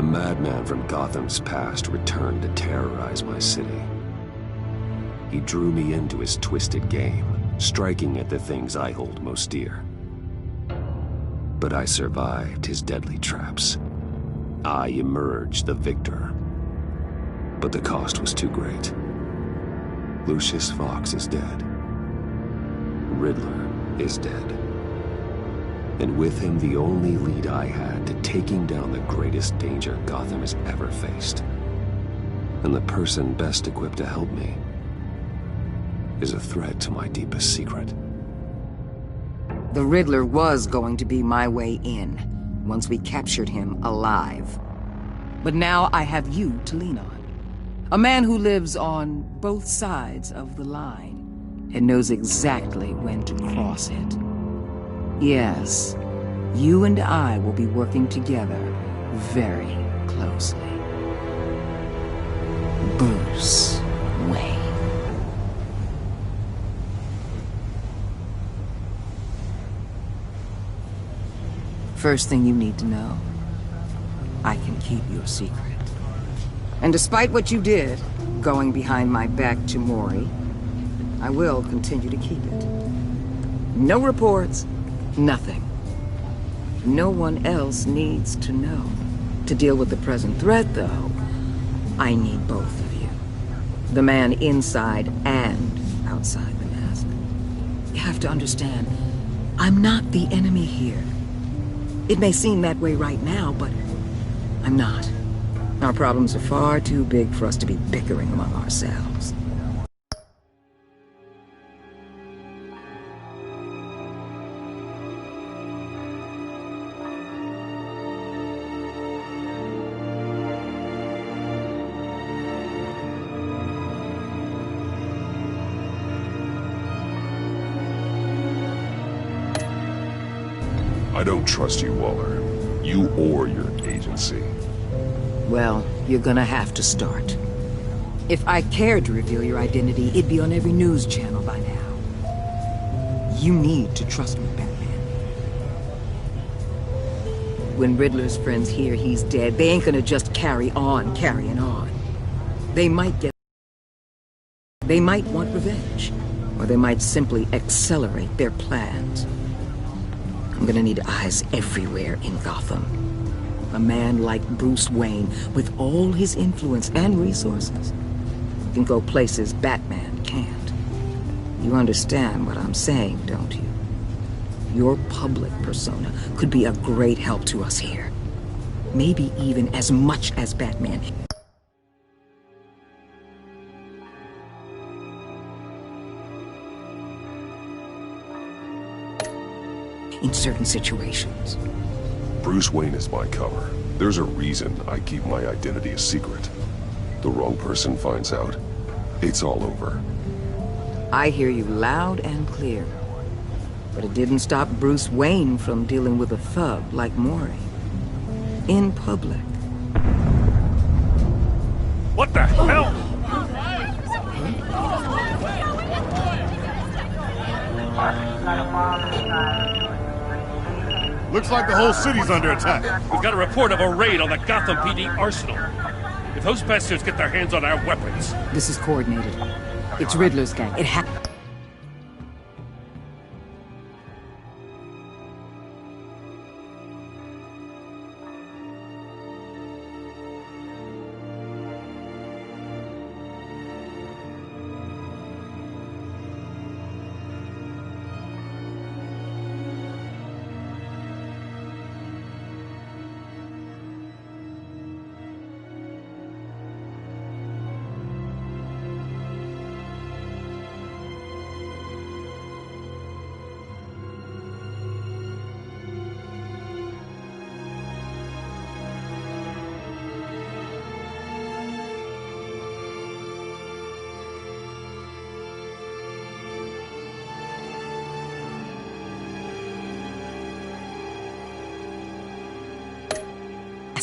A madman from Gotham's past returned to terrorize my city. He drew me into his twisted game, striking at the things I hold most dear. But I survived his deadly traps. I emerged the victor. But the cost was too great. Lucius Fox is dead. Riddler is dead. And with him, the only lead I had to taking down the greatest danger Gotham has ever faced. And the person best equipped to help me is a threat to my deepest secret. The Riddler was going to be my way in, once we captured him alive. But now I have you to lean on. A man who lives on both sides of the line, and knows exactly when to cross it. Yes, you and I will be working together very closely. Bruce Wayne. First thing you need to know, I can keep your secret. And despite what you did, going behind my back to Mori, I will continue to keep it. No reports, nothing. No one else needs to know. To deal with the present threat, though, I need both of you. The man inside and outside the mask. You have to understand, I'm not the enemy here. It may seem that way right now, but I'm not. Our problems are far too big for us to be bickering among ourselves. I don't trust you, Waller. You or your agency. Well, you're gonna have to start. If I cared to reveal your identity, it'd be on every news channel by now. You need to trust me, Batman. When Riddler's friends hear he's dead, they ain't gonna just carry on carrying on. They might want revenge, or they might simply accelerate their plans. I'm gonna need eyes everywhere in Gotham. A man like Bruce Wayne, with all his influence and resources, can go places Batman can't. You understand what I'm saying, don't you? Your public persona could be a great help to us here. Maybe even as much as Batman. In certain situations. Bruce Wayne is my cover. There's a reason I keep my identity a secret. The wrong person finds out, it's all over. I hear you loud and clear. But it didn't stop Bruce Wayne from dealing with a thug like Mori. In public. What the hell? Looks like the whole city's under attack. We've got a report of a raid on the Gotham PD arsenal. If those bastards get their hands on our weapons... This is coordinated. It's Riddler's gang. It happened.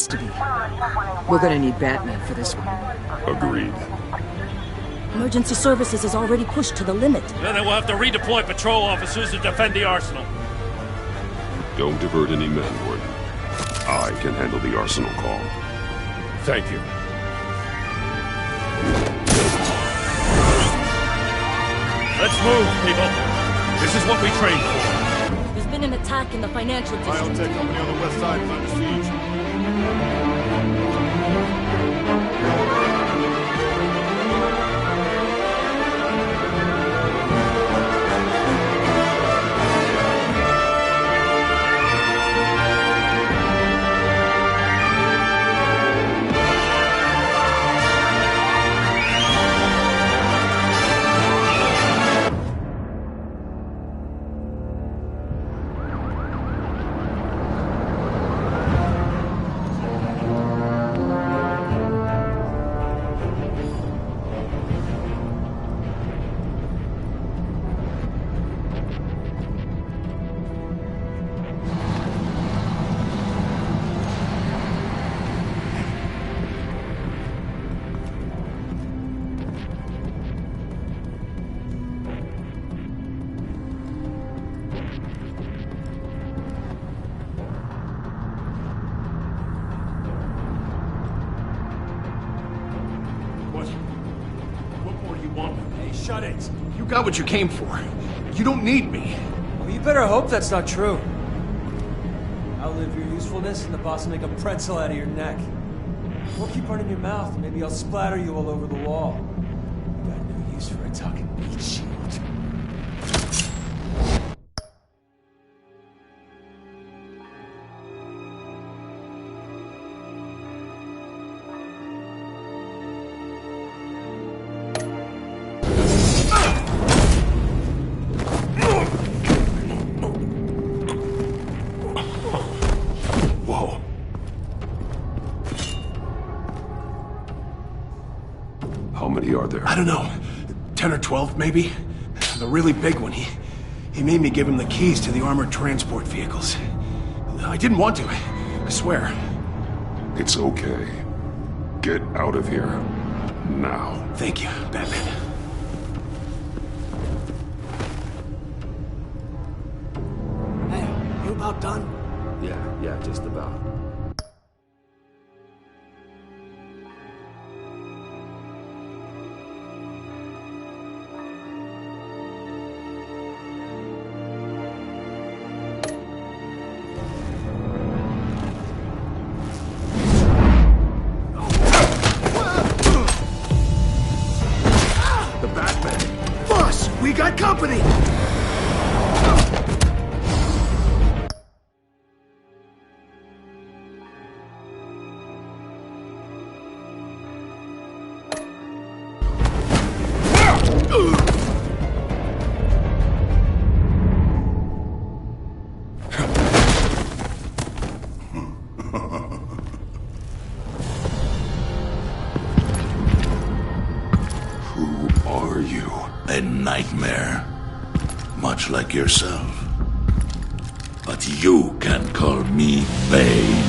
To be. We're gonna need Batman for this one. Agreed. Emergency services is already pushed to the limit. Then we'll have to redeploy patrol officers to defend the arsenal. Don't divert any men, Gordon. I can handle the arsenal call. Thank you. Let's move, people. This is what we trained for. There's been an attack in the financial district. Biotech company on the west side is under siege. What more do you want? Hey, shut it. You got what you came for. You don't need me. Well, you better hope that's not true. Outlive your usefulness, and the boss will make a pretzel out of your neck. Or keep running your mouth, and maybe I'll splatter you all over the wall. You got no use for a talking meat shield. Whoa. How many are there? I don't know. 10 or 12, maybe? The really big one, he made me give him the keys to the armored transport vehicles. I didn't want to, I swear. It's okay. Get out of here. Now. Thank you, Batman. Hey, you about done? Yeah, just about. The Batman. Boss, we got company! Who are you? A nightmare, much like yourself. But you can call me Bane.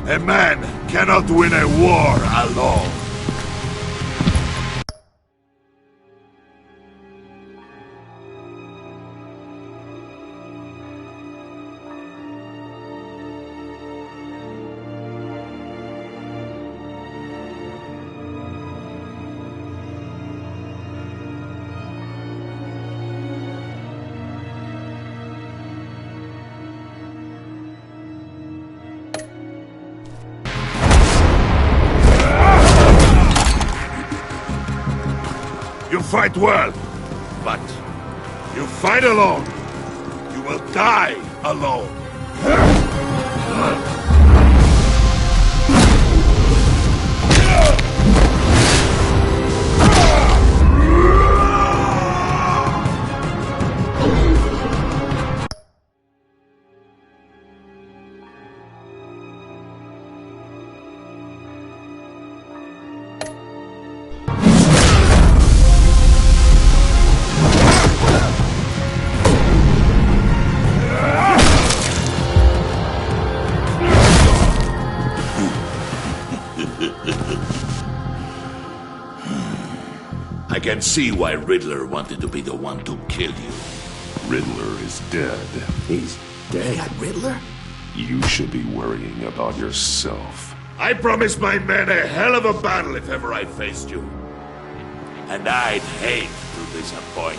A man cannot win a war alone. You fight well, but you fight alone. You will die alone. can see why Riddler wanted to be the one to kill you. Riddler is dead. He's dead. Riddler? You should be worrying about yourself. I promised my men a hell of a battle if ever I faced you. And I'd hate to disappoint.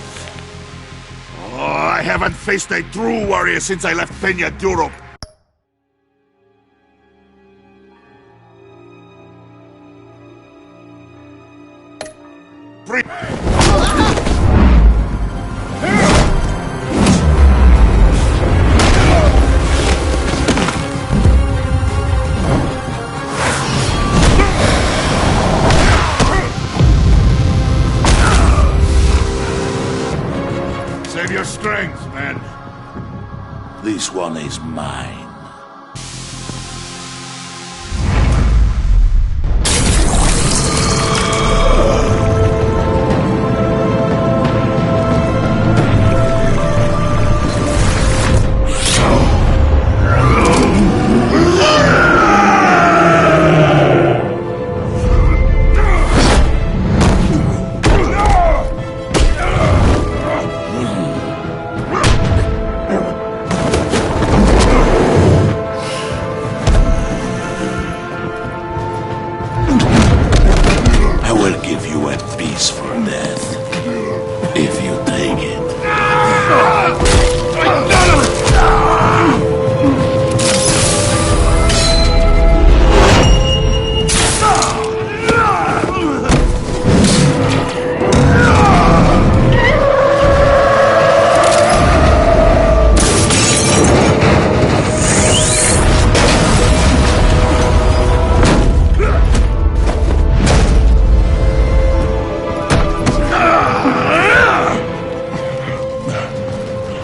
Oh, I haven't faced a true warrior since I left Peña Duro. Save your strength, man. This one is mine.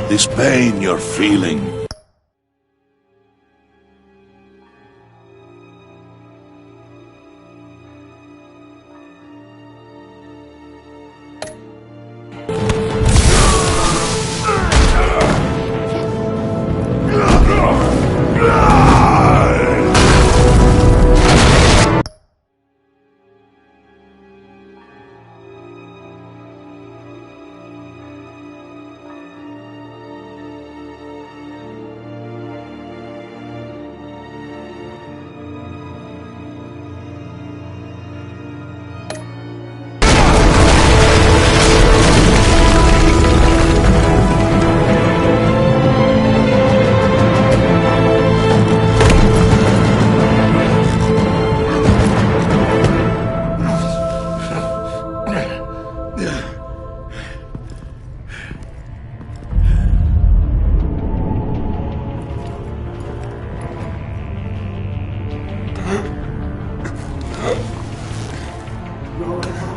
This pain you're feeling.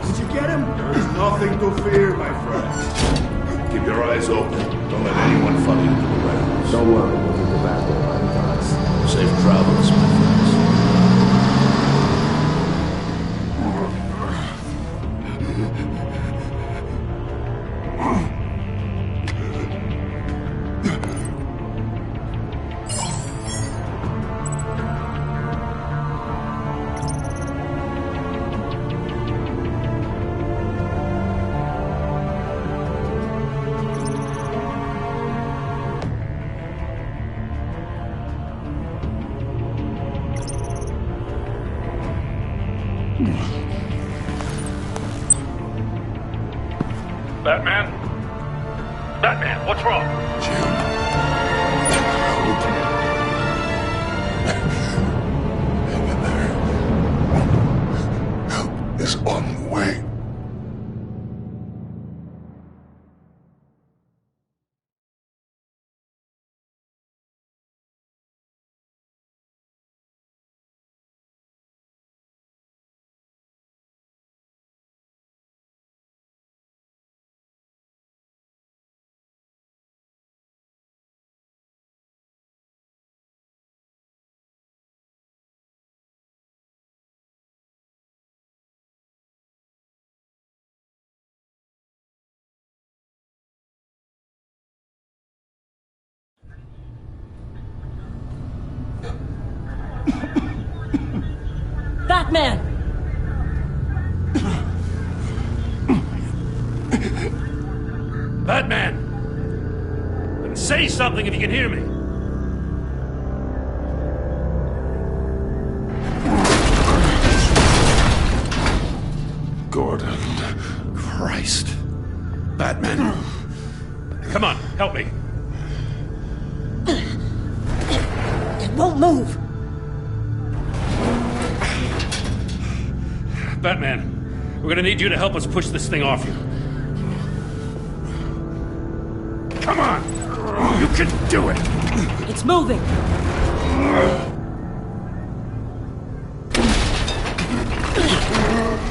Did you get him? There's nothing to fear, my friend. Keep your eyes open. Don't let anyone follow you to the warehouse. Don't worry, we'll get the back door behind us. Safe travels, my friends. Batman? Batman, what's wrong? Help is on the way. Batman! something if you can hear me. Gordon. Christ. Batman. Come on, help me. It won't move. Batman, we're gonna need you to help us push this thing off you. Come on! You can do it! It's moving.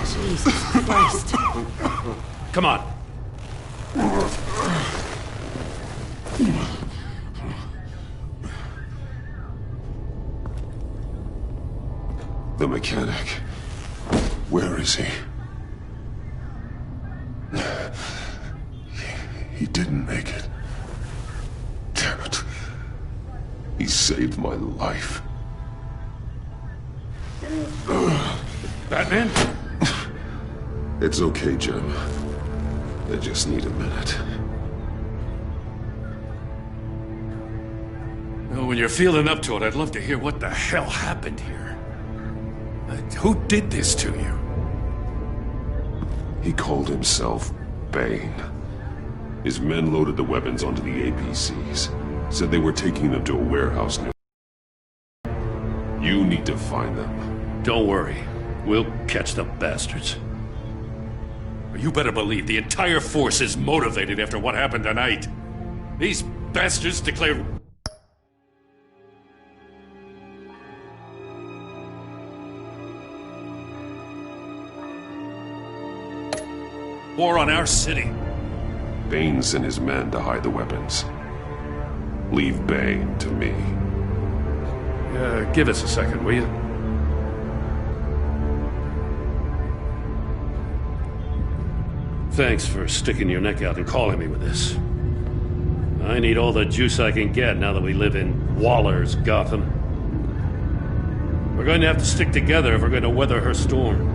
Jesus Christ. Come on. The mechanic. Where is he? He didn't make it. Damn it. He saved my life. Batman? It's okay, Jim. I just need a minute. Well, when you're feeling up to it, I'd love to hear what the hell happened here. Who did this to you? He called himself Bane. His men loaded the weapons onto the APCs. Said they were taking them to a warehouse near. You need to find them. Don't worry. We'll catch the bastards. You better believe the entire force is motivated after what happened tonight. These bastards declared war on our city. Bane sent his men to hide the weapons. Leave Bane to me. Give us a second, will you? Thanks for sticking your neck out and calling me with this. I need all the juice I can get now that we live in Waller's Gotham. We're going to have to stick together if we're going to weather her storm.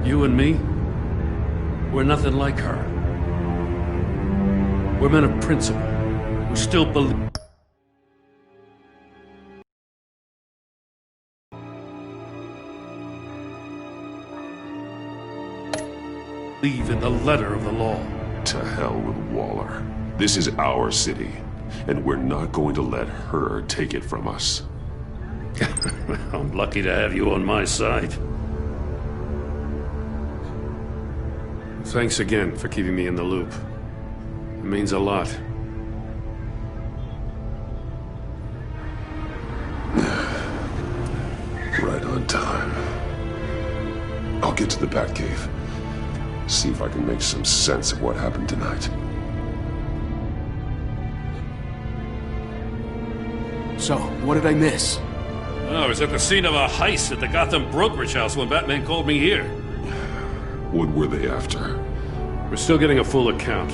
You and me, we're nothing like her. We're men of principle, who still believe in the letter of the law. To hell with Waller. This is our city, and we're not going to let her take it from us. I'm lucky to have you on my side. Thanks again for keeping me in the loop. It means a lot. Right on time. I'll get to the Batcave. See if I can make some sense of what happened tonight. So, what did I miss? I was at the scene of a heist at the Gotham brokerage house when Batman called me here. What were they after? We're still getting a full account.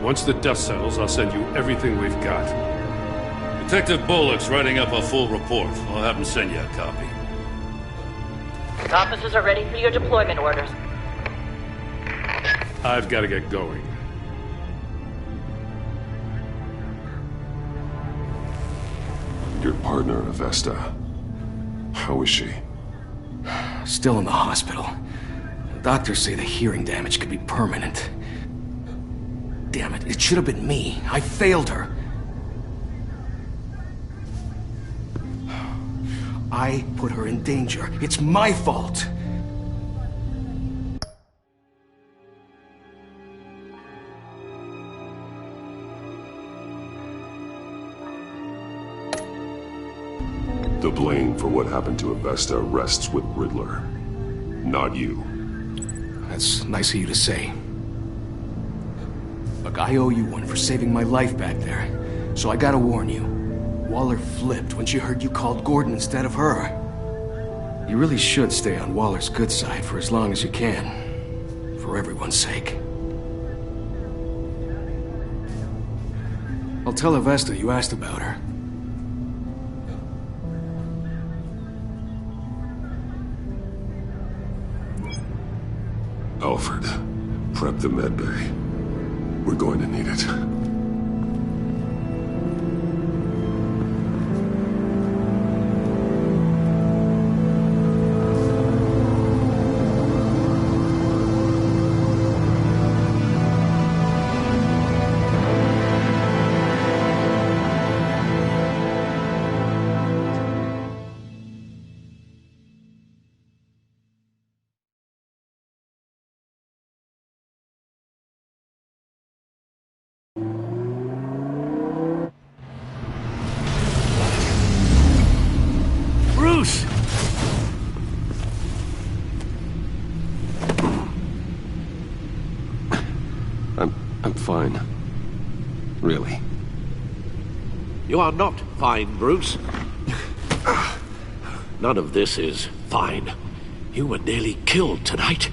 Once the dust settles, I'll send you everything we've got. Detective Bullock's writing up a full report. I'll have him send you a copy. Officers are ready for your deployment orders. I've got to get going. Your partner, Avesta. How is she? Still in the hospital. Doctors say the hearing damage could be permanent. Damn it, it should have been me. I failed her. I put her in danger. It's my fault. The blame for what happened to Avesta rests with Riddler, not you. That's nice of you to say. Look, I owe you one for saving my life back there. So I gotta warn you. Waller flipped when she heard you called Gordon instead of her. You really should stay on Waller's good side for as long as you can. For everyone's sake. I'll tell Avesta you asked about her. Alfred, prep the med bay. We're going to need it. Bruce! I'm fine. Really. You are not fine, Bruce. None of this is fine. You were nearly killed tonight.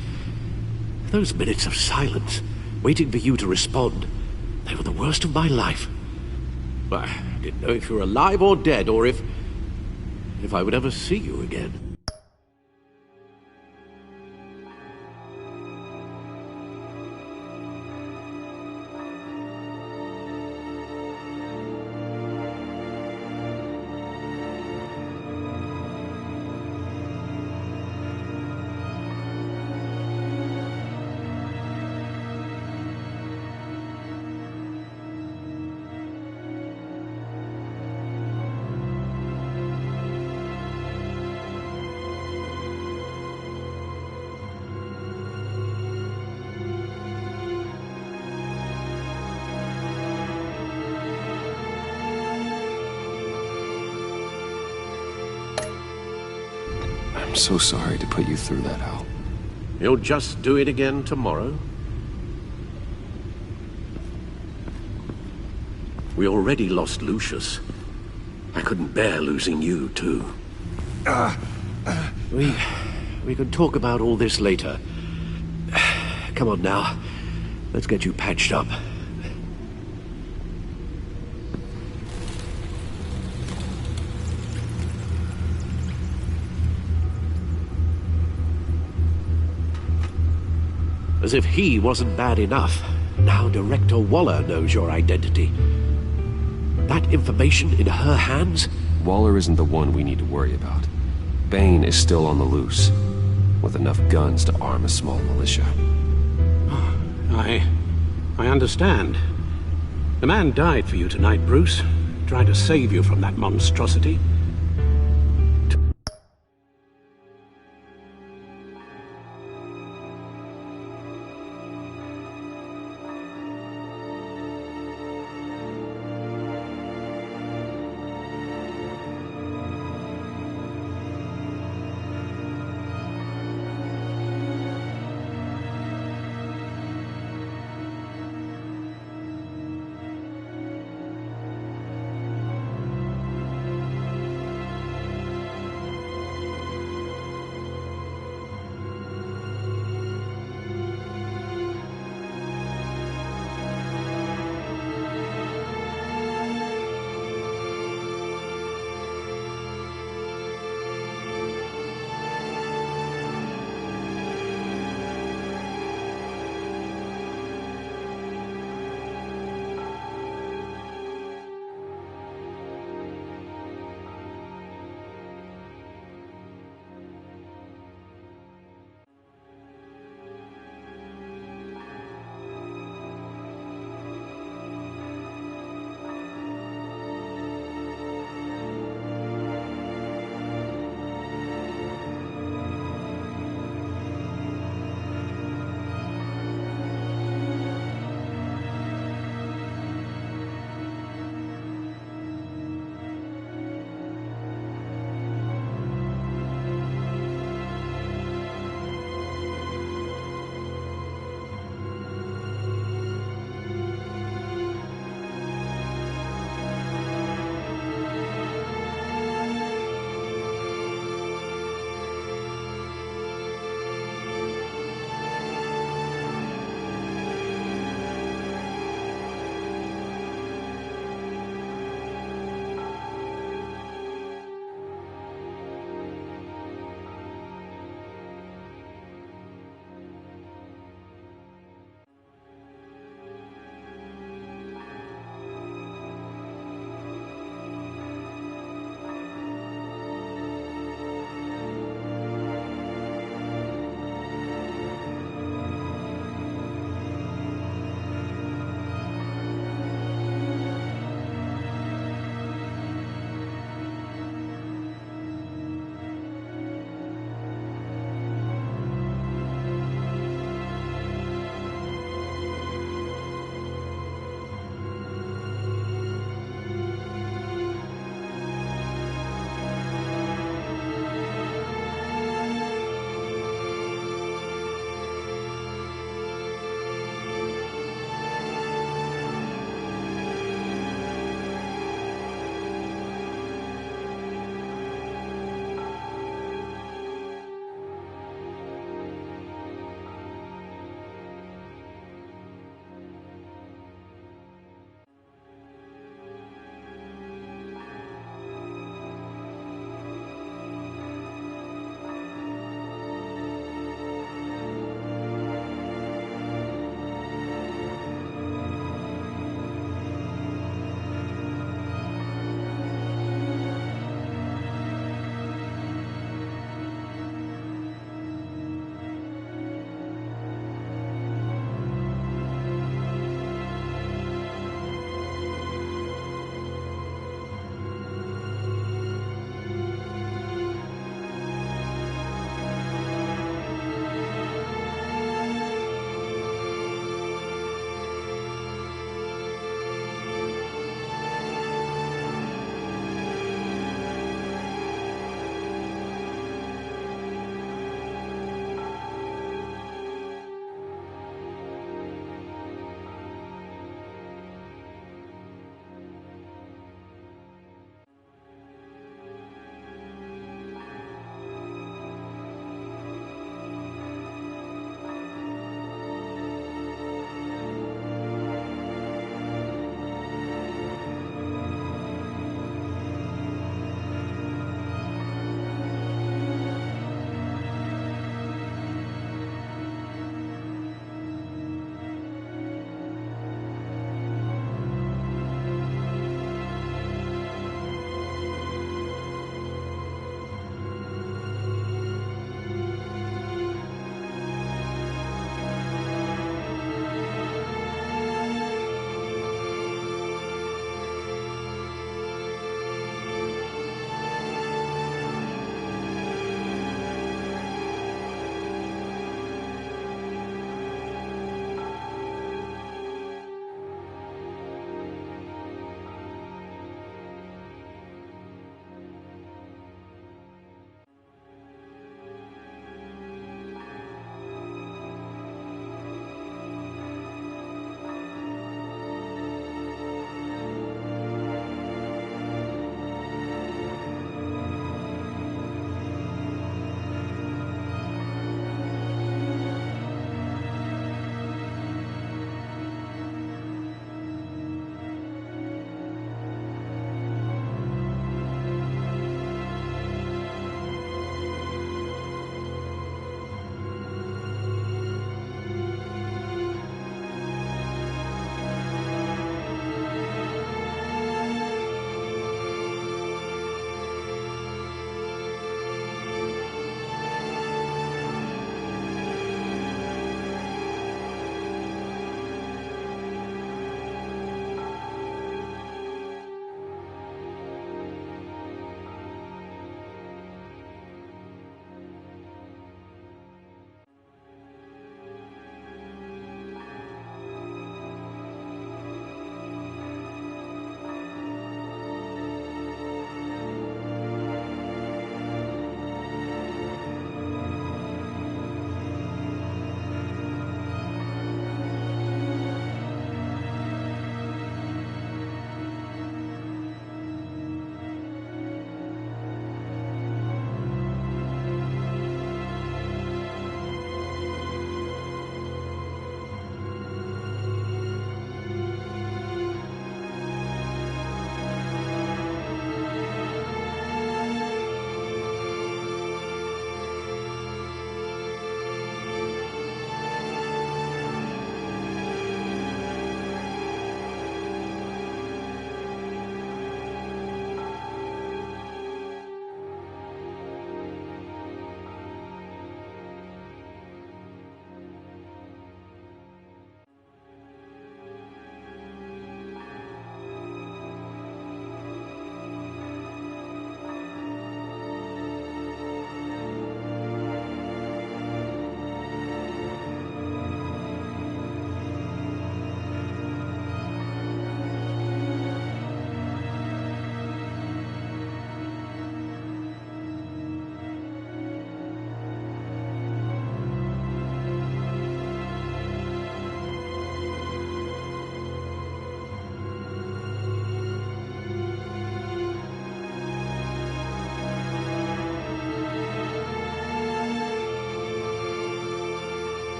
Those minutes of silence, waiting for you to respond, they were the worst of my life. I didn't know if you were alive or dead, or if I would ever see you again. I'm so sorry to put you through that, Al. You'll just do it again tomorrow? We already lost Lucius. I couldn't bear losing you, too. We can talk about all this later. Come on now. Let's get you patched up. As if he wasn't bad enough, now Director Waller knows your identity. That information in her hands? Waller isn't the one we need to worry about. Bane is still on the loose, with enough guns to arm a small militia. I understand. The man died for you tonight, Bruce. Trying to save you from that monstrosity.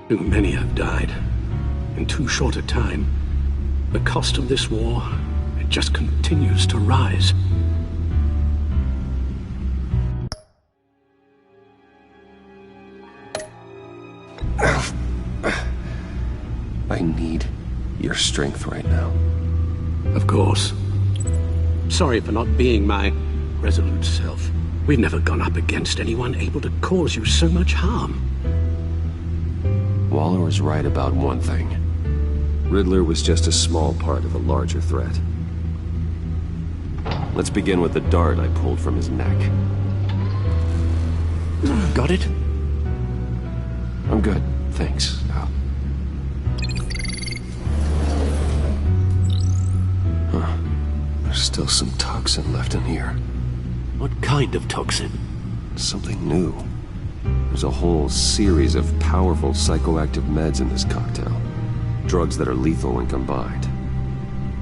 Too many have died. In too short a time. The cost of this war, it just continues to rise. I need your strength right now. Of course. Sorry for not being my resolute self. We've never gone up against anyone able to cause you so much harm. Waller was right about one thing. Riddler was just a small part of a larger threat. Let's begin with the dart I pulled from his neck. Got it? I'm good, thanks. Huh. There's still some toxin left in here. What kind of toxin? Something new. There's a whole series of powerful psychoactive meds in this cocktail. Drugs that are lethal when combined.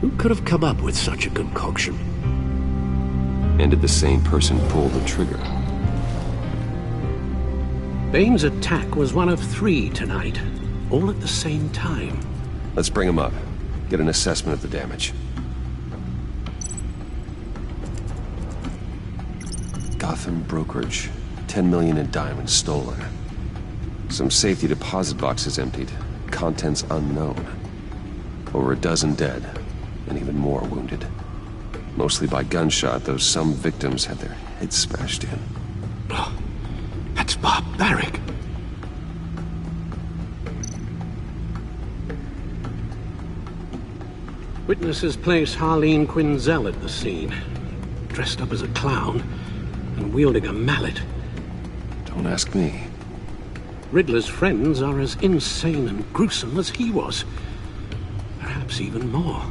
Who could have come up with such a concoction? And did the same person pull the trigger? Bane's attack was one of 3 tonight, all at the same time. Let's bring him up. Get an assessment of the damage. Gotham brokerage. 10 million in diamonds stolen. Some safety deposit boxes emptied. Contents unknown. Over a dozen dead, and even more wounded. Mostly by gunshot, though some victims had their heads smashed in. Oh, that's barbaric. Witnesses place Harleen Quinzel at the scene, dressed up as a clown and wielding a mallet. Don't ask me. Riddler's friends are as insane and gruesome as he was. Perhaps even more.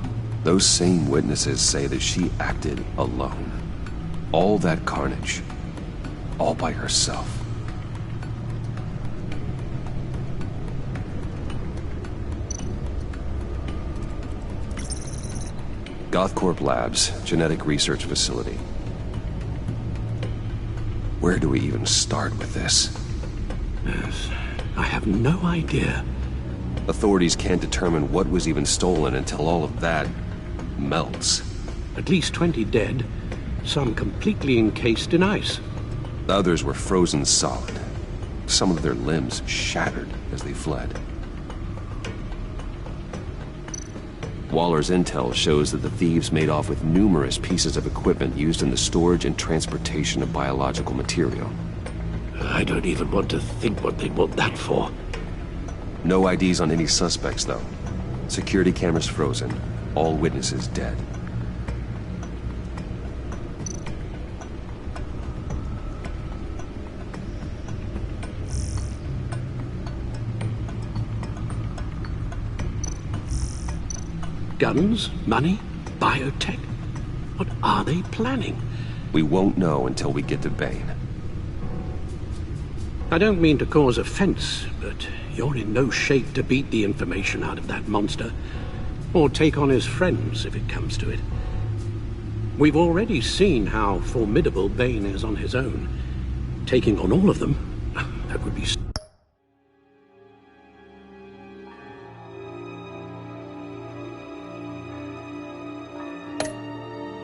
Those same witnesses say that she acted alone. All that carnage. All by herself. Gothcorp Labs, genetic research facility. Where do we even start with this? Yes, I have no idea. Authorities can't determine what was even stolen until all of that melts. At least 20 dead, some completely encased in ice. The others were frozen solid. Some of their limbs shattered as they fled. Waller's intel shows that the thieves made off with numerous pieces of equipment used in the storage and transportation of biological material. I don't even want to think what they'd want that for. No IDs on any suspects, though. Security cameras frozen. All witnesses dead. Guns, money, biotech. What are they planning? We won't know until we get to Bane. I don't mean to cause offense, but you're in no shape to beat the information out of that monster, or take on his friends if it comes to it. We've already seen how formidable Bane is on his own. Taking on all of them, that would be...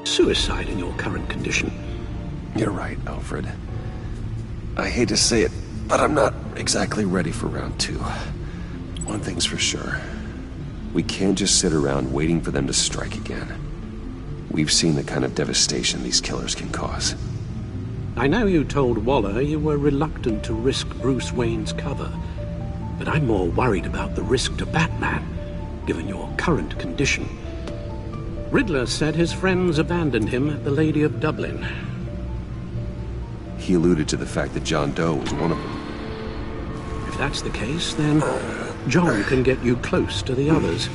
suicide in your current condition. You're right, Alfred. I hate to say it, but I'm not exactly ready for round 2. One thing's for sure. We can't just sit around waiting for them to strike again. We've seen the kind of devastation these killers can cause. I know you told Waller you were reluctant to risk Bruce Wayne's cover, but I'm more worried about the risk to Batman, given your current condition. Riddler said his friends abandoned him at the Lady of Dublin. He alluded to the fact that John Doe was one of them. If that's the case, then John can get you close to the others.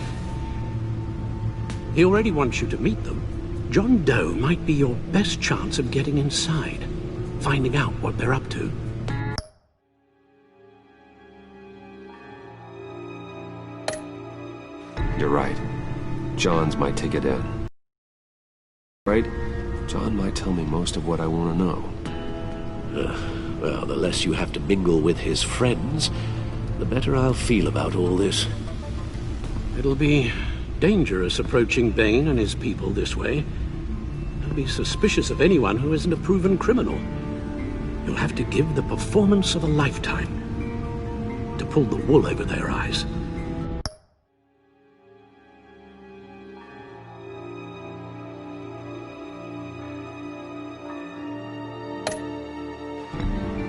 He already wants you to meet them. John Doe might be your best chance of getting inside, finding out what they're up to. You're right. John's my ticket in. Right? John might tell me most of what I want to know. Well, the less you have to mingle with his friends, the better I'll feel about all this. It'll be dangerous approaching Bane and his people this way. They'll be suspicious of anyone who isn't a proven criminal. You'll have to give the performance of a lifetime to pull the wool over their eyes.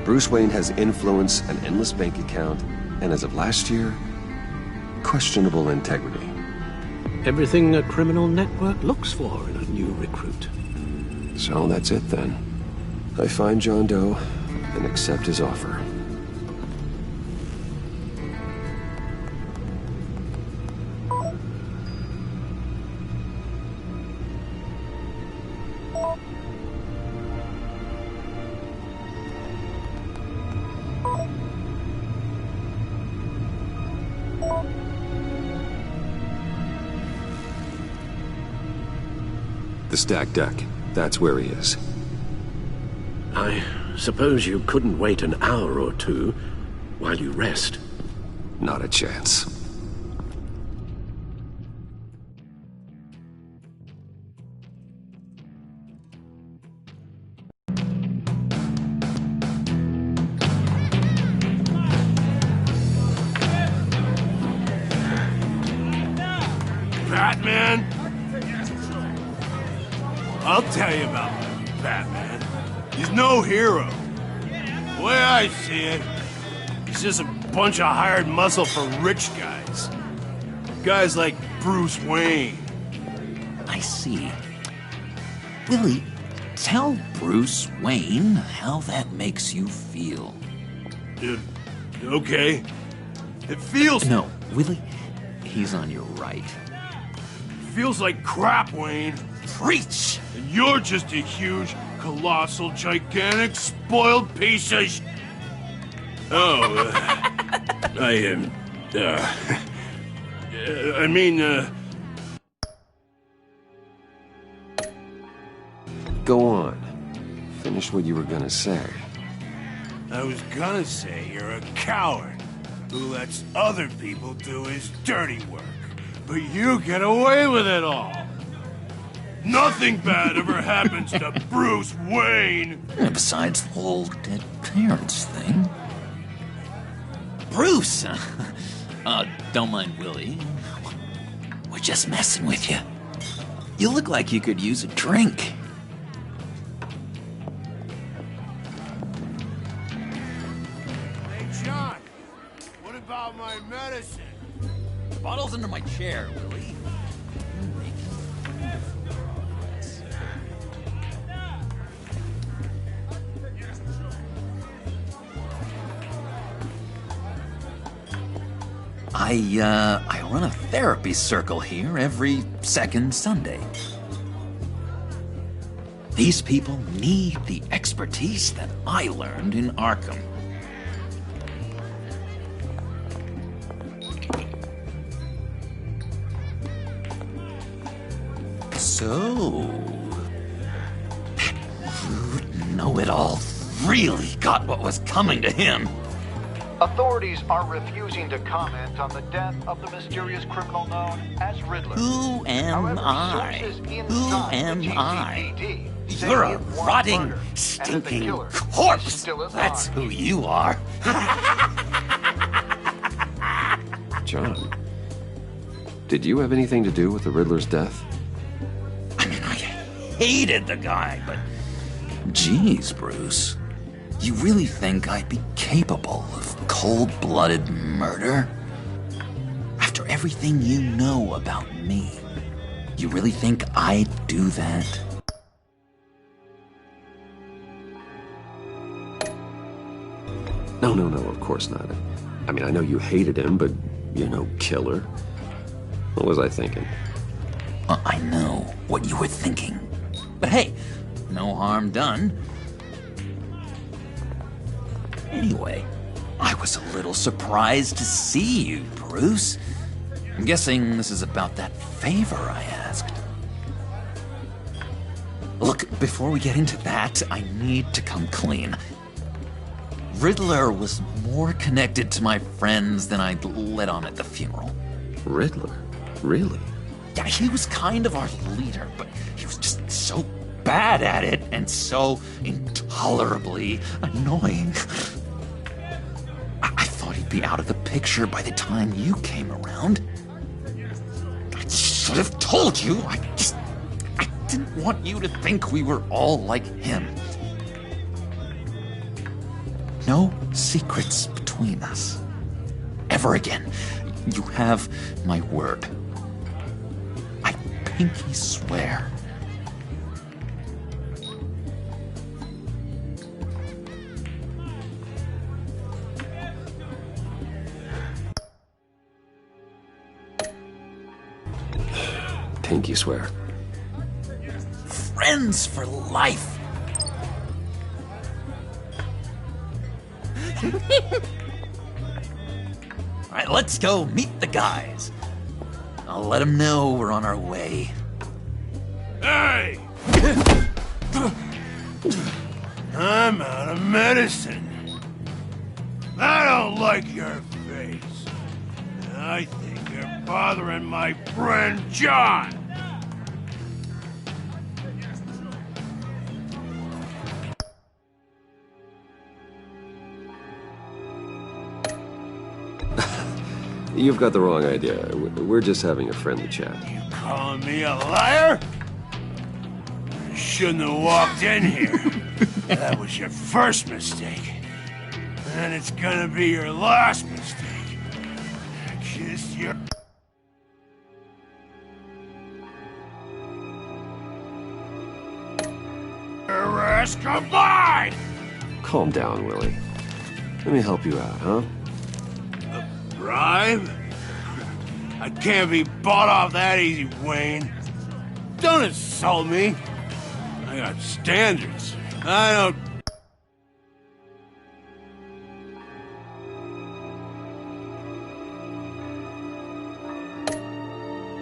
Bruce Wayne has influence, an endless bank account, and as of last year, questionable integrity. Everything a criminal network looks for in a new recruit. So that's it then. I find John Doe and accept his offer. The stacked deck. That's where he is. I suppose you couldn't wait an hour or two while you rest. Not a chance. Batman? I'll tell you about Batman. He's no hero. The way I see it, he's just a bunch of hired muscle for rich guys. Guys like Bruce Wayne. I see. Willie, tell Bruce Wayne how that makes you feel. Okay. It feels... No, Willie, he's on your right. Feels like crap, Wayne. Preach! And you're just a huge, colossal, gigantic, spoiled piece of Go on. Finish what you were gonna say. I was gonna say you're a coward who lets other people do his dirty work. But you get away with it all. Nothing bad ever happens to Bruce Wayne. Besides the whole dead parents thing. Bruce! Don't mind Willie. We're just messing with you. You look like you could use a drink. Hey, John. What about my medicine? The bottle's under my chair, Willie. I run a therapy circle here every second Sunday. These people need the expertise that I learned in Arkham. So, know-it-all really got what was coming to him. Authorities are refusing to comment on the death of the mysterious criminal known as Riddler. Who am I? Who am I? You're a rotting, stinking corpse. That's who you are. John, did you have anything to do with the Riddler's death? I mean, I hated the guy, but... Jeez, Bruce. You really think I'd be capable of cold-blooded murder? After everything you know about me, you really think I'd do that? No, of course not. I mean, I know you hated him, but you're no killer. What was I thinking? I know what you were thinking. But hey, no harm done. Anyway, I was a little surprised to see you, Bruce. I'm guessing this is about that favor I asked. Look, before we get into that, I need to come clean. Riddler was more connected to my friends than I'd let on at the funeral. Riddler? Really? Yeah, he was kind of our leader, but he was just so bad at it and so intolerably annoying. I thought he'd be out of the picture by the time you came around. I should have told you. I didn't want you to think we were all like him. No secrets between us. Ever again. You have my word. I pinky swear. Pinky swear. Friends for life. All right, let's go meet the guys. I'll let them know we're on our way. Hey! I'm out of medicine. I don't like your face. I think you're bothering my friend John. You've got the wrong idea. We're just having a friendly chat. You calling me a liar? You shouldn't have walked in here. That was your first mistake. And it's gonna be your last mistake. Kiss your... ass goodbye! Calm down, Willie. Let me help you out, huh? Bribe? I can't be bought off that easy, Wayne. Don't insult me. I got standards. I don't...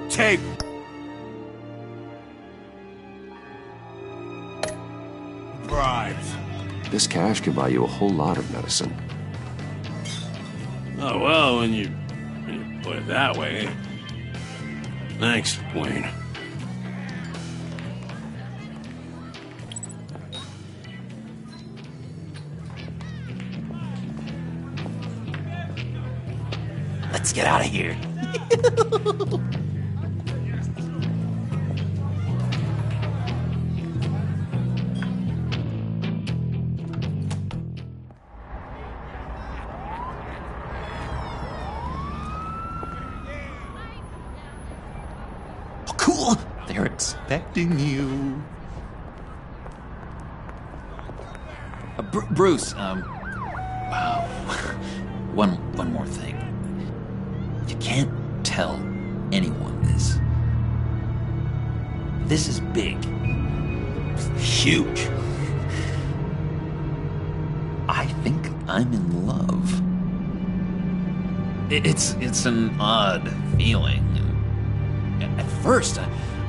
take... bribes. This cash could buy you a whole lot of medicine. Oh, well, when you put it that way. Thanks, Wayne. Let's get out of here. Cool! They're expecting you. Bruce, wow. One more thing. You can't tell anyone this. This is big. Huge. I think I'm in love. It's an odd feeling. At first, I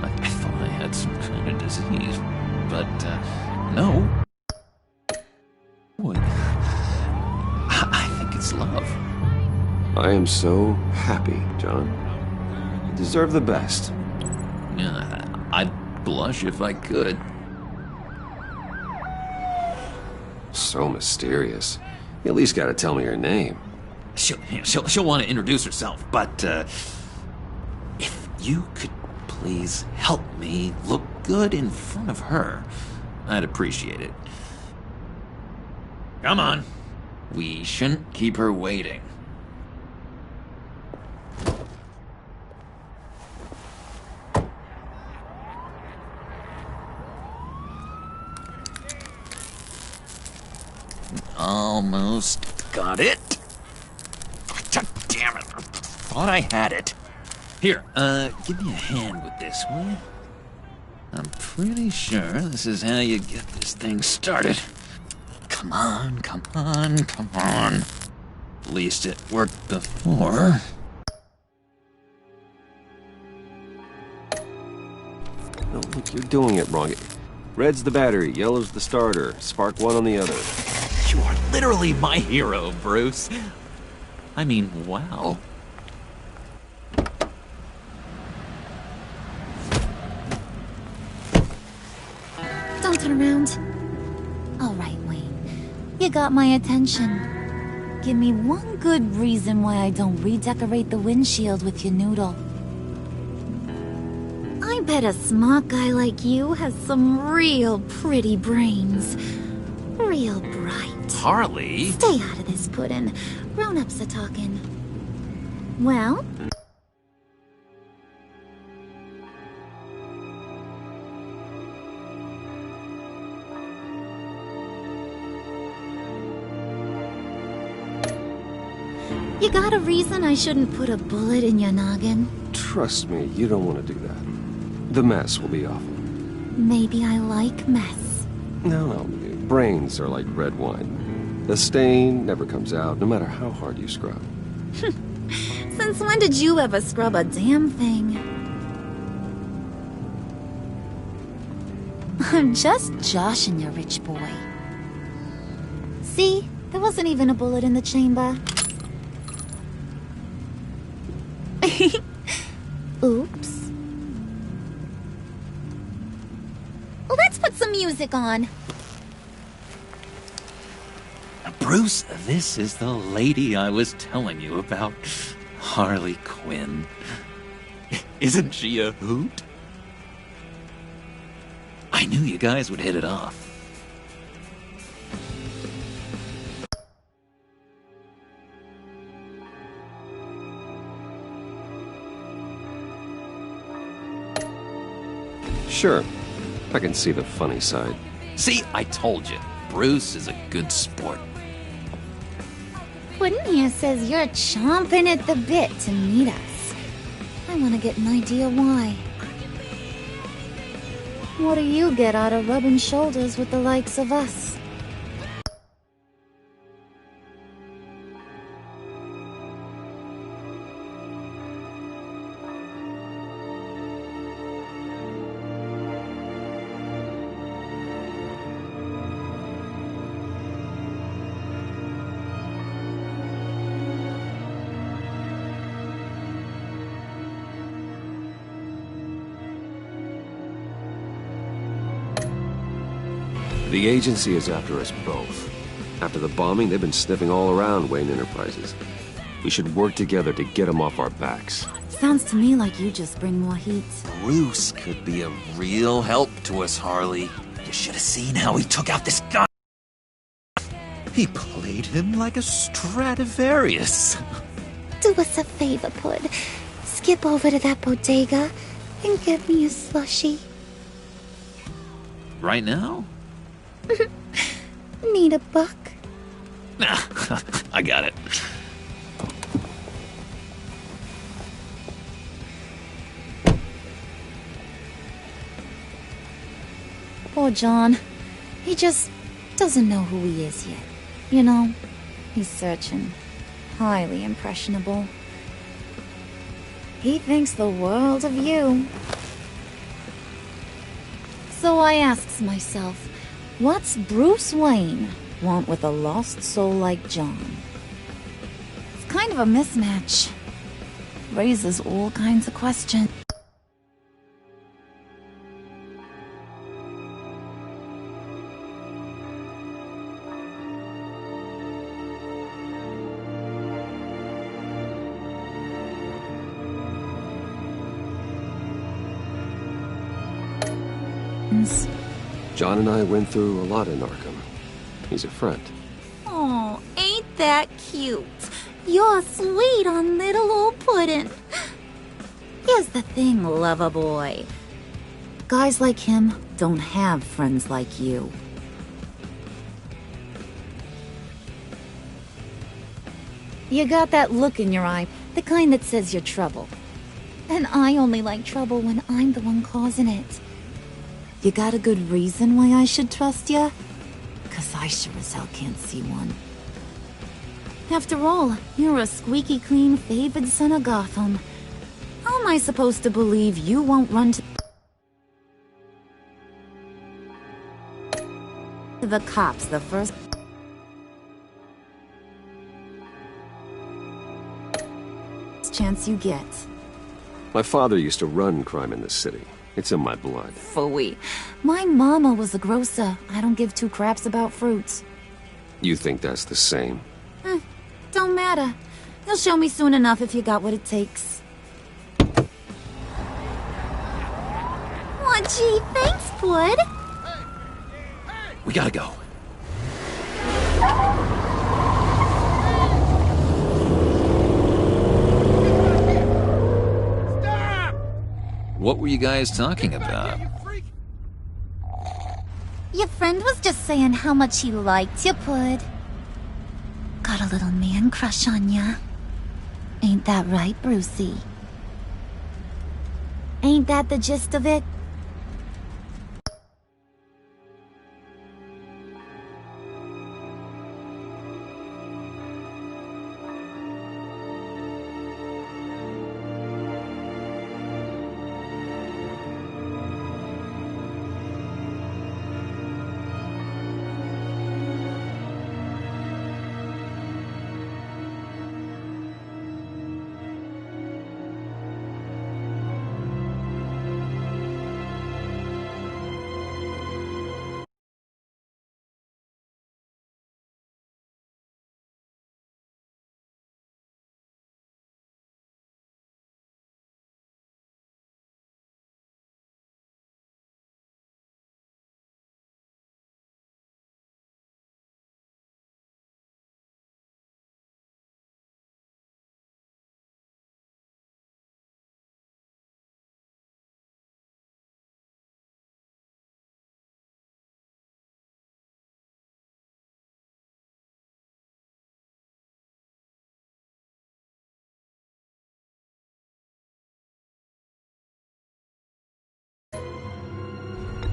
thought I had some kind of disease, but no. What? I think it's love. I am so happy, John. You deserve the best. Yeah, I'd blush if I could. So mysterious. You at least gotta tell me her name. She'll want to introduce herself, but if you could please help me look good in front of her, I'd appreciate it. Come on. We shouldn't keep her waiting. Almost got it. God damn it. I thought I had it. Here, give me a hand with this, will you? I'm pretty sure this is how you get this thing started. Come on, come on, come on. At least it worked before. No, look, you're doing it wrong. Red's the battery, yellow's the starter. Spark one on the other. You are literally literally my hero, Bruce. I mean, wow. Don't turn around. All right, Wayne. You got my attention. Give me one good reason why I don't redecorate the windshield with your noodle. I bet a smart guy like you has some real pretty brains. Real bright. Harley? Stay out of this, Puddin'. Grown-ups are talking. Well? You got a reason I shouldn't put a bullet in your noggin? Trust me, you don't want to do that. The mess will be awful. Maybe I like mess. No, brains are like red wine. The stain never comes out, no matter how hard you scrub. Since when did you ever scrub a damn thing? I'm just joshing you, rich boy. See? There wasn't even a bullet in the chamber. Oops. Let's put some music on. Bruce, this is the lady I was telling you about. Harley Quinn. Isn't she a hoot? I knew you guys would hit it off. Sure, I can see the funny side. See, I told you, Bruce is a good sport. Puddin' here says you're chomping at the bit to meet us. I want to get an idea why. What do you get out of rubbing shoulders with the likes of us? The agency is after us both. After the bombing, they've been sniffing all around Wayne Enterprises. We should work together to get them off our backs. Sounds to me like you just bring more heat. Bruce could be a real help to us, Harley. You should have seen how he took out this guy. He played him like a Stradivarius. Do us a favor, Pud. Skip over to that bodega and get me a slushie. Right now? Need a buck? Nah, I got it. Poor John. He just doesn't know who he is yet. You know, he's searching. Highly impressionable. He thinks the world of you. So I asks myself, what's Bruce Wayne want with a lost soul like John? It's kind of a mismatch. Raises all kinds of questions. John and I went through a lot in Arkham. He's a friend. Oh, ain't that cute? You're sweet on little old Puddin'. Here's the thing, lover boy. Guys like him don't have friends like you. You got that look in your eye, the kind that says you're trouble. And I only like trouble when I'm the one causing it. You got a good reason why I should trust you? 'Cause I sure as hell can't see one. After all, you're a squeaky clean favored son of Gotham. How am I supposed to believe you won't run to the cops the first... first chance you get. My father used to run crime in this city. It's in my blood. Phooey. My mama was a grocer. I don't give two craps about fruits. You think that's the same? Don't matter. You'll show me soon enough if you got what it takes. Aw, gee, thanks, Bud. We gotta go. What were you guys talking about? Your friend was just saying how much he liked you, Bud. Got a little man crush on ya. Ain't that right, Brucey? Ain't that the gist of it?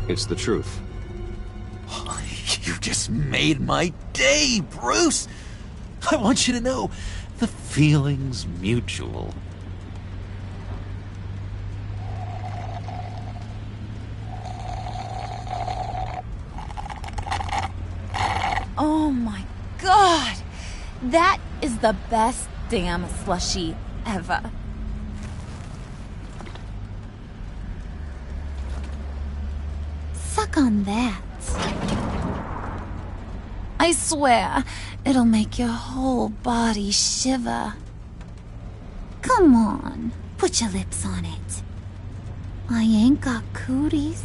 It's the truth. You just made my day, Bruce! I want you to know, the feeling's mutual. Oh my god! That is the best damn slushie ever. Suck on that. I swear, it'll make your whole body shiver. Come on, put your lips on it. I ain't got cooties.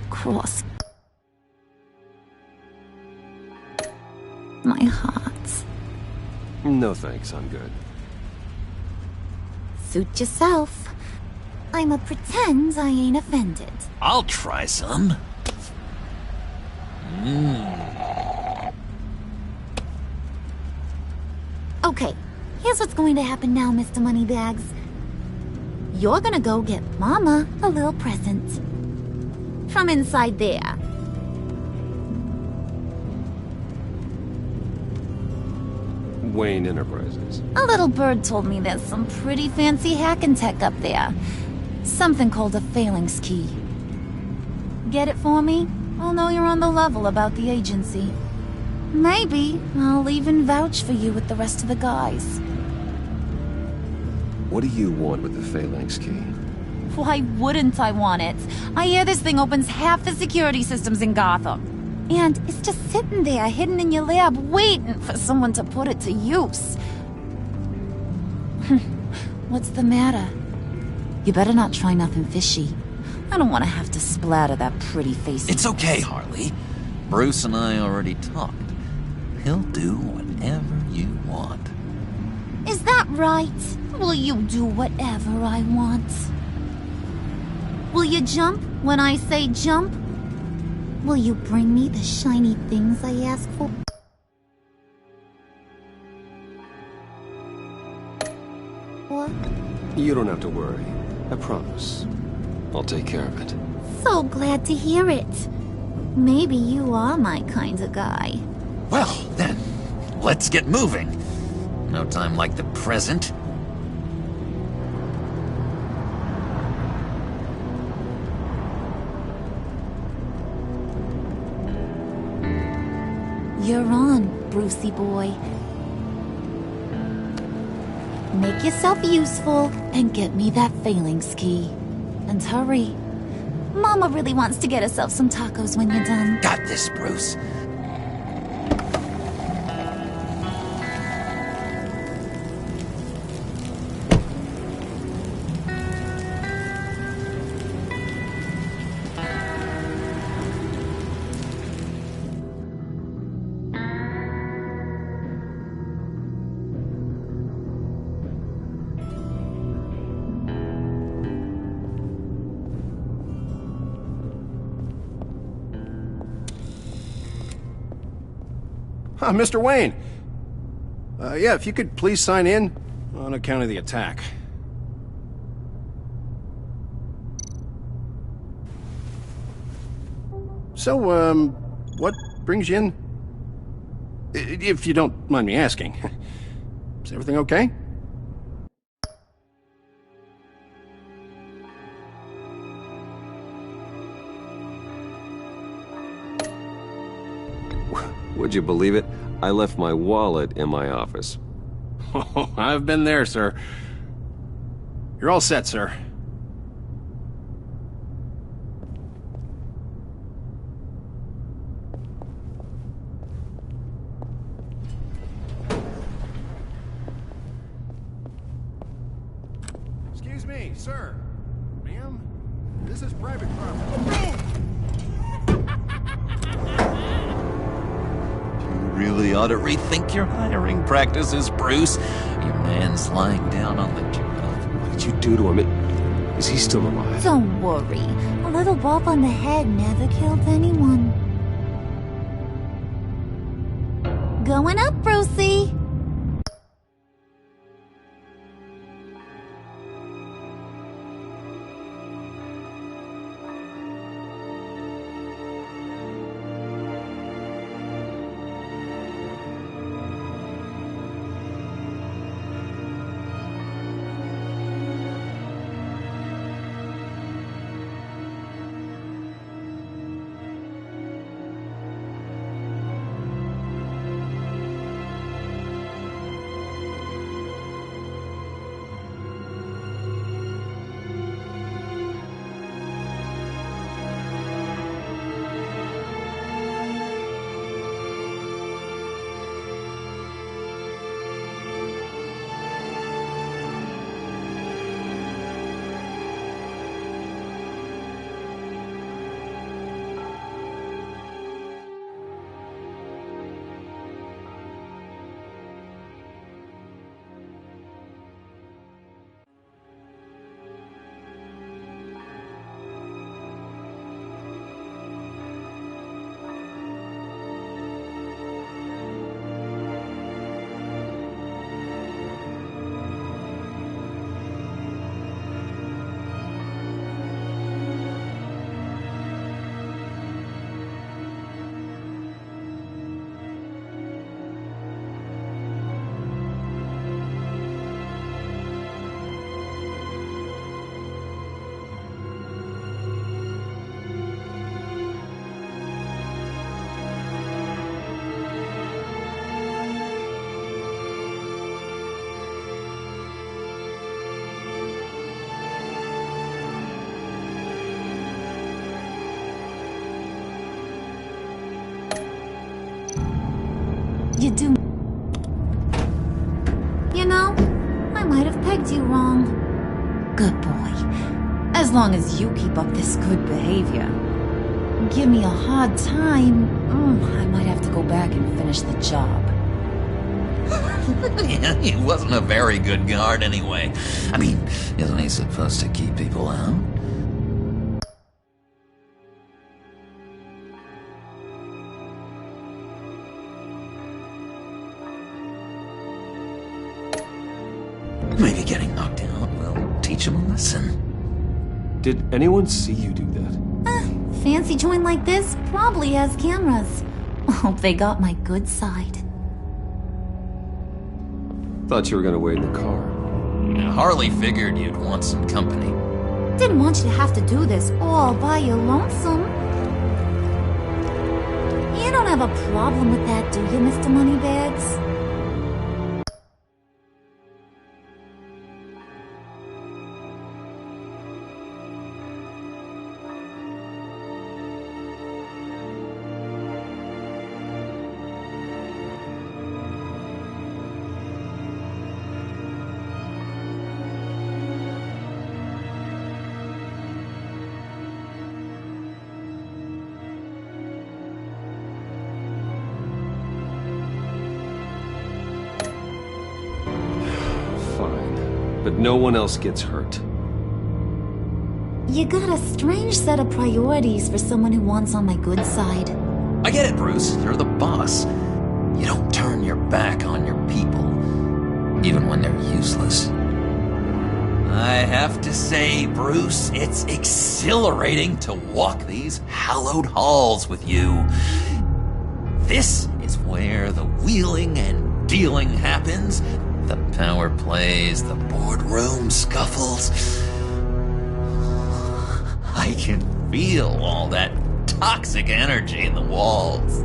Cross my heart. No thanks, I'm good. Suit yourself. I'ma pretend I ain't offended. I'll try some. Okay, here's what's going to happen now, Mr. Moneybags. You're gonna go get Mama a little present. From inside there. Wayne Enterprises. A little bird told me there's some pretty fancy hacking tech up there. Something called a phalanx key. Get it for me? I'll know you're on the level about the agency. Maybe I'll even vouch for you with the rest of the guys. What do you want with the phalanx key? Why wouldn't I want it? I hear this thing opens half the security systems in Gotham. And it's just sitting there, hidden in your lab, waiting for someone to put it to use. What's the matter? You better not try nothing fishy. I don't want to have to splatter that pretty face. It's okay, Harley. Bruce and I already talked. He'll do whatever you want. Is that right? Will you do whatever I want? Will you jump when I say jump? Will you bring me the shiny things I ask for? What? You don't have to worry. I promise. I'll take care of it. So glad to hear it. Maybe you are my kind of guy. Well, then, let's get moving. No time like the present. You're on, Brucey boy. Make yourself useful and get me that phalanx key. And hurry. Mama really wants to get herself some tacos when you're done. Got this, Bruce. Mr. Wayne. Yeah, if you could please sign in on account of the attack. So, what brings you in? If you don't mind me asking. Is everything okay? Would you believe it? I left my wallet in my office. Oh, I've been there, sir. You're all set, sir. Excuse me, sir. Ma'am, this is private property. Really ought to rethink your hiring practices, Bruce. Your man's lying down on the job. What did you do to him? Is he still alive? Don't worry. A little bump on the head never killed anyone. Going up, Brucey. You do... You know, I might have pegged you wrong. Good boy. As long as you keep up this good behavior. Give me a hard time, I might have to go back and finish the job. Yeah, he wasn't a very good guard anyway. I mean, isn't he supposed to keep people out? Maybe getting knocked out will teach him a lesson. Did anyone see you do that? Fancy joint like this probably has cameras. Hope they got my good side. Thought you were gonna wait in the car. Harley figured you'd want some company. Didn't want you to have to do this all by your lonesome. You don't have a problem with that, do you, Mr. Moneybags? but no one else gets hurt. You got a strange set of priorities for someone who wants on my good side. I get it, Bruce. You're the boss. You don't turn your back on your people, even when they're useless. I have to say, Bruce, it's exhilarating to walk these hallowed halls with you. This is where the wheeling and dealing happens, the power plays, the boardroom scuffles. I can feel all that toxic energy in the walls.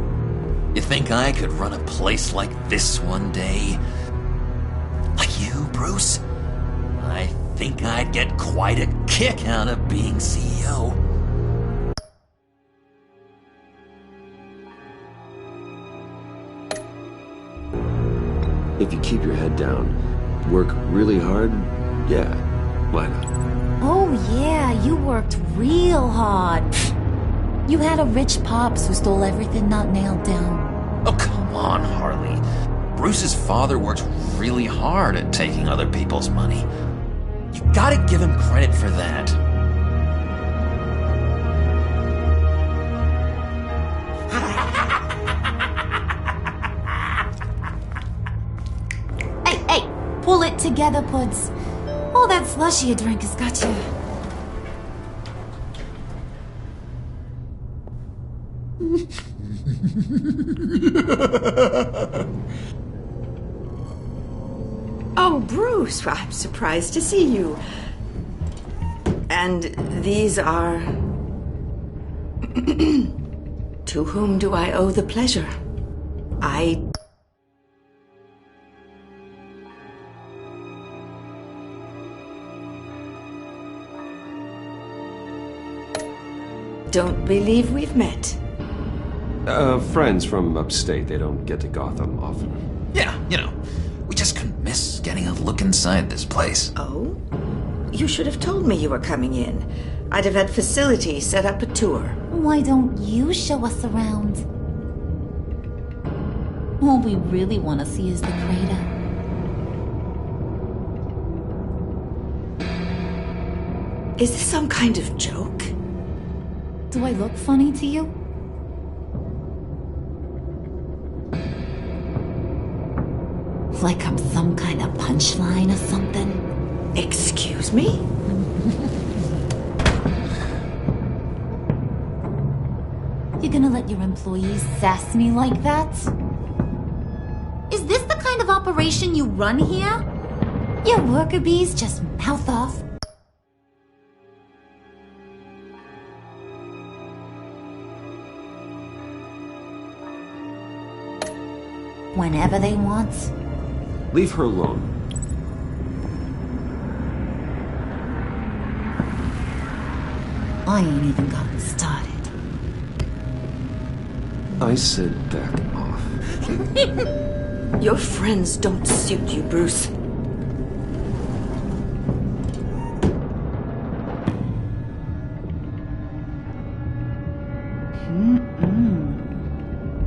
You think I could run a place like this one day? Like you, Bruce? I think I'd get quite a kick out of being CEO. If you keep your head down, work really hard, yeah, why not? Oh yeah, you worked real hard. You had a rich pops who stole everything not nailed down. Oh, come on, Harley. Bruce's father worked really hard at taking other people's money. You gotta give him credit for that. Hey, pull it together, Puds. All that slushy you drink has got you. Oh, Bruce, I'm surprised to see you. And these are... To whom do I owe the pleasure? I... don't believe we've met. Friends from upstate. They don't get to Gotham often. Yeah, you know, we just couldn't miss getting a look inside this place. Oh? You should have told me you were coming in. I'd have had facilities set up a tour. Why don't you show us around? All we really want to see is the crater. Is this some kind of joke? Do I look funny to you? Like I'm some kind of punchline or something? Excuse me? You're gonna let your employees sass me like that? Is this the kind of operation you run here? Your worker bees just mouth off. Whenever they want. Leave her alone. I ain't even gotten started. I said back off. Your friends don't suit you, Bruce.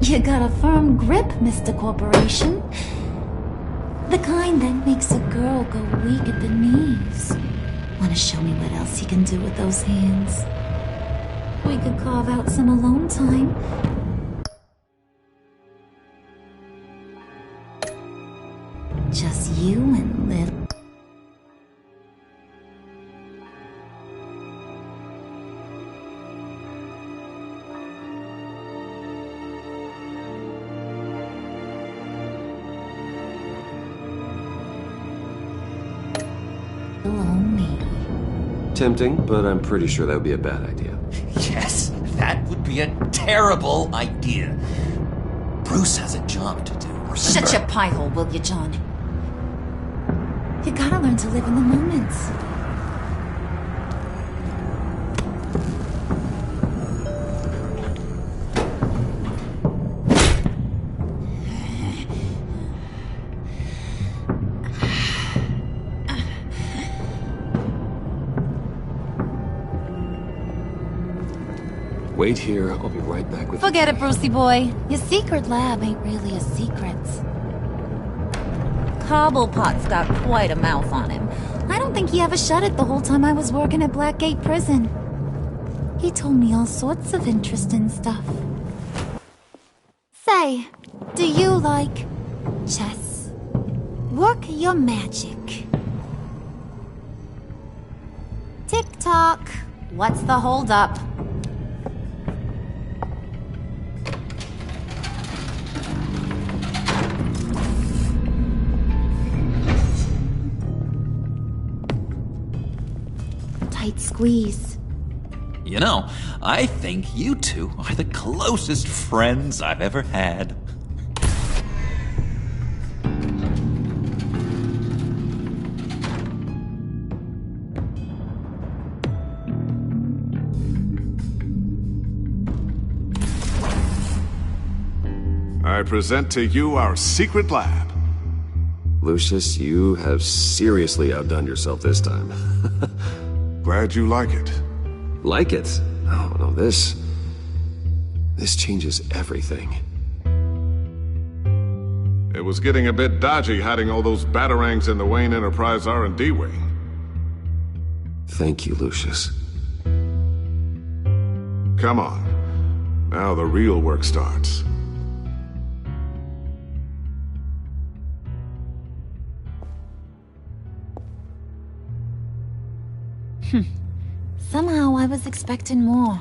You got a firm grip, Mr. Corporation. The kind that makes a girl go weak at the knees. Wanna show me what else you can do with those hands? We could carve out some alone time. Just you and little... Tempting, but I'm pretty sure that would be a bad idea. Yes, that would be a terrible idea. Bruce has a job to do. Remember? Shut your pie hole, will you, John? You gotta learn to live in the moment. Wait here, I'll be right back with you. Forget it, Brucey boy. Your secret lab ain't really a secret. Cobblepot's got quite a mouth on him. I don't think he ever shut it the whole time I was working at Blackgate Prison. He told me all sorts of interesting stuff. Say, do you like chess? Work your magic. Tick-tock. What's the holdup? Tight squeeze. You know, I think you two are the closest friends I've ever had. I present to you our secret lab. Lucius, you have seriously outdone yourself this time. Glad you like it. Like it? Oh, no, this changes everything. It was getting a bit dodgy hiding all those batarangs in the Wayne Enterprise R&D wing. Thank you, Lucius. Come on. Now the real work starts. Somehow I was expecting more.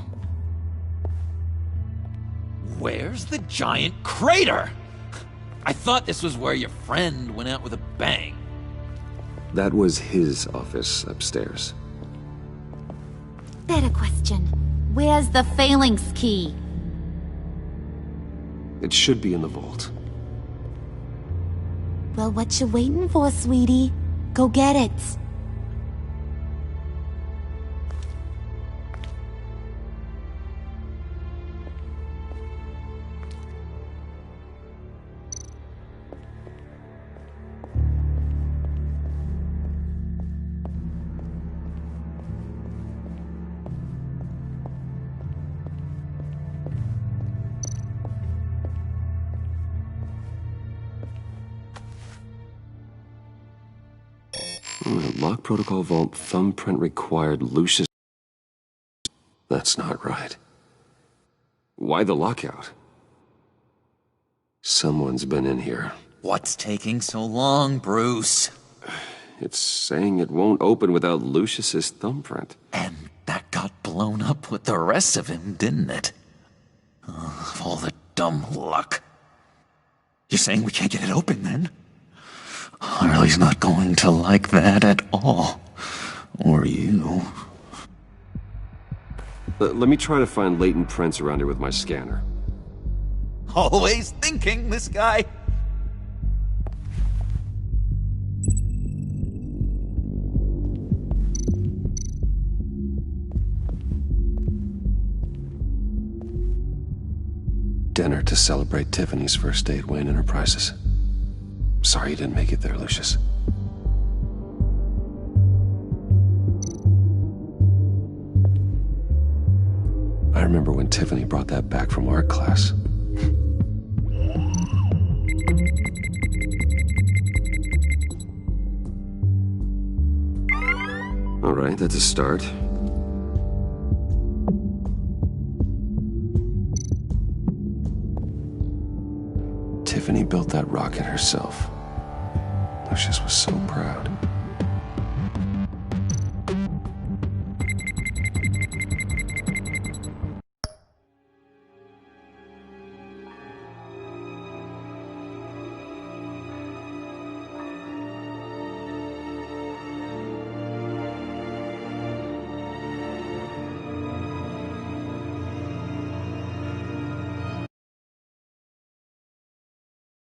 Where's the giant crater? I thought this was where your friend went out with a bang. That was his office upstairs. Better question. Where's the phalanx key? It should be in the vault. Well, what you waiting for, sweetie? Go get it. Lock protocol vault thumbprint required. Lucius. That's not right. Why the lockout? Someone's been in here. What's taking so long, Bruce? It's saying it won't open without Lucius's thumbprint. And that got blown up with the rest of him, didn't it? All the dumb luck. You're saying we can't get it open, then? Harley's not going to like that at all. Or you. Let me try to find latent prints around here with my scanner. Always thinking, this guy. Dinner to celebrate Tiffany's first day at Wayne Enterprises. Sorry you didn't make it there, Lucius. I remember when Tiffany brought that back from art class. All right, that's a start. Tiffany built that rocket herself. Lucius was so proud.